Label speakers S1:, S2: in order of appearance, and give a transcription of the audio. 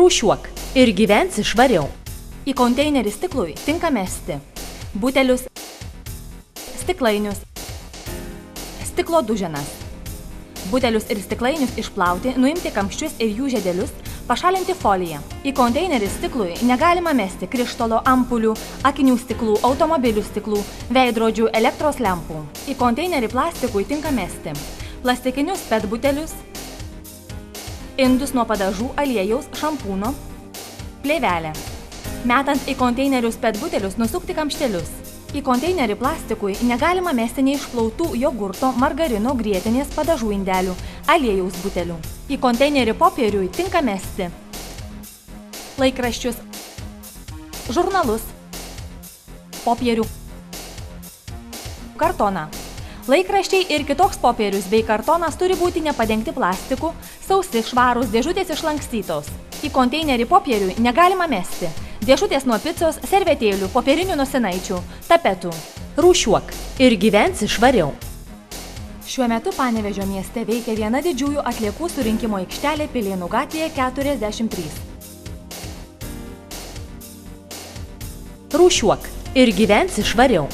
S1: Rūšiuok ir gyvensi švariau.
S2: Į konteinerį stiklui tinka mesti butelius, stiklainius, stiklo duženas. Butelius ir stiklainius išplauti, nuimti kamščius ir jų žiedelius, pašalinti foliją. Į konteinerį stiklui negalima mesti krištolo, ampulių, akinių stiklų, automobilių stiklų, veidrodžių, elektros lempų. Į konteinerį plastikui tinka mesti plastikinius PET butelius, indus nuo padažų, aliejaus, šampūno, plėvelę. Metant į konteinerius PET butelius nusukti kamštelius. Į konteinerį plastikui negalima mesti neišplautų jogurto, margarino, grietinės, padažų indelių, aliejaus butelių. Į konteinerį popieriui tinka mesti laikraščius, žurnalus, popierių, kartoną. Laikraščiai ir kitoks popierius bei kartonas turi būti nepadengti plastiku, sausi, švarūs, dėžutės išlankstytos. Į konteinerį popieriui negalima mesti dėžutės nuo picos, servetėlių, popierinių nosinaičių, tapetų.
S1: Rūšiuok ir gyvensi švariau.
S2: Šiuo metu Panevėžio mieste veikia viena didžiųjų atliekų surinkimo aikštelė Pilėnų gatvėje 43.
S1: Rūšiuok ir gyvensi švariau.